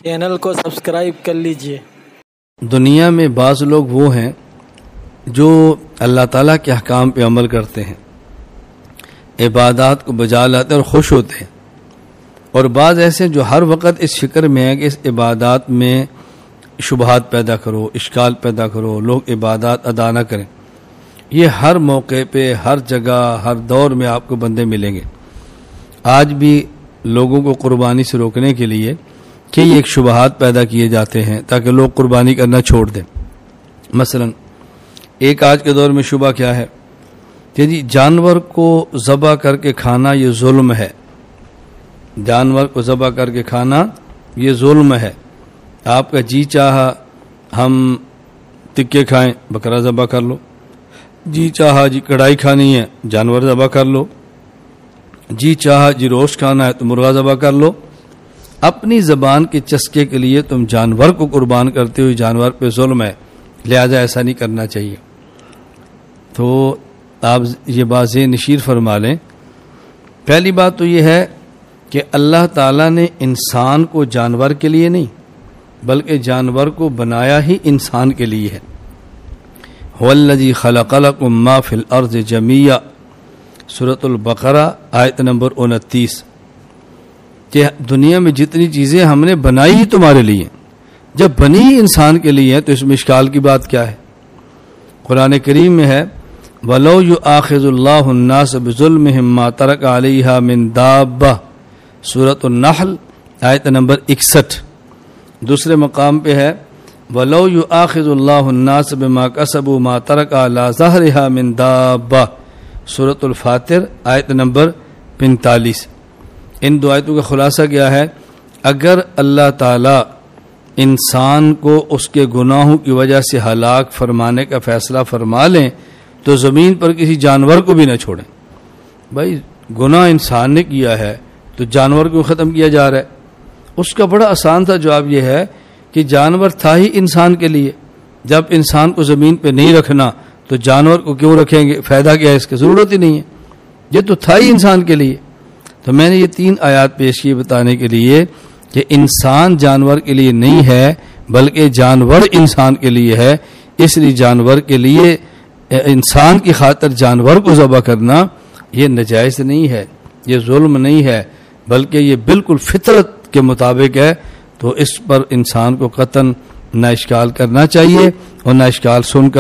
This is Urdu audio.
چینل کو سبسکرائب کر لیجئے۔ دنیا میں بعض لوگ وہ ہیں جو اللہ تعالیٰ کے احکام پہ عمل کرتے ہیں، عبادات کو بجا لاتے ہیں اور خوش ہوتے ہیں، اور بعض ایسے جو ہر وقت اس فکر میں ہیں کہ اس عبادات میں شبہات پیدا کرو، اشکال پیدا کرو، لوگ عبادات ادا نہ کریں۔ یہ ہر موقع پہ، ہر جگہ، ہر دور میں آپ کو بندے ملیں گے۔ آج بھی لوگوں کو قربانی سے روکنے کے لیے کئی ایک شبہات پیدا کیے جاتے ہیں تاکہ لوگ قربانی کرنا چھوڑ دیں۔ مثلا ایک آج کے دور میں شبہ کیا ہے کہ جی جانور کو ذبح کر کے کھانا یہ ظلم ہے، جانور کو ذبح کر کے کھانا یہ ظلم ہے۔ آپ کا جی چاہا ہم تکے کھائیں، بکرا ذبح کر لو، جی چاہا جی کڑھائی کھانی ہے، جانور ذبح کر لو، جی چاہا جی روسٹ کھانا ہے تو مرغا ذبح کر لو۔ اپنی زبان کے چسکے کے لیے تم جانور کو قربان کرتے ہوئے جانور پہ ظلم ہے، لہذا ایسا نہیں کرنا چاہیے۔ تو آپ یہ بات نشیر فرما لیں۔ پہلی بات تو یہ ہے کہ اللہ تعالیٰ نے انسان کو جانور کے لیے نہیں بلکہ جانور کو بنایا ہی انسان کے لیے ہے۔ هو الذی خلق لکم ما فی الارض جمیعا، سورۃ البقرہ آیت نمبر 29، کہ دنیا میں جتنی چیزیں ہم نے بنائی ہی تمہارے لیے، جب بنی ہی انسان کے لیے ہے تو اس میں اشکال کی بات کیا ہے؟ قرآن کریم میں ہے وَلَوْ يُؤَاخِذُ اللَّهُ النَّاسَ بِظُلْمِهِمْ مَا تَرَكَ عَلَيْهَا مِن دَابَّةٍ، سورۃ النحل آیت نمبر 61۔ دوسرے مقام پہ ہے وَلَوْ يُؤَاخِذُ اللَّهُ النَّاسَ بِمَا كَسَبُوا مَا تَرَكَ عَلَى ظَهْرِهَا مِن دَابَّةٍ، سورۃ الفاطر آیت نمبر 45۔ ان دو آیتوں کا خلاصہ کیا ہے؟ اگر اللہ تعالی انسان کو اس کے گناہوں کی وجہ سے ہلاک فرمانے کا فیصلہ فرما لیں تو زمین پر کسی جانور کو بھی نہ چھوڑیں۔ بھائی گناہ انسان نے کیا ہے تو جانور کو ختم کیا جا رہا ہے؟ اس کا بڑا آسان تھا جواب یہ ہے کہ جانور تھا ہی انسان کے لیے، جب انسان کو زمین پہ نہیں رکھنا تو جانور کو کیوں رکھیں گے؟ فائدہ کیا ہے اس کی؟ ضرورت ہی نہیں ہے، یہ تو تھا ہی انسان کے لیے۔ تو میں نے یہ 3 آیات پیش کی بتانے کے لیے کہ انسان جانور کے لیے نہیں ہے بلکہ جانور انسان کے لیے ہے، اس لیے جانور کے لیے انسان کی خاطر جانور کو ذبح کرنا یہ نجائز نہیں ہے، یہ ظلم نہیں ہے، بلکہ یہ بالکل فطرت کے مطابق ہے۔ تو اس پر انسان کو قطعاً نہ اشکال کرنا چاہیے اور نہ اشکال سن کر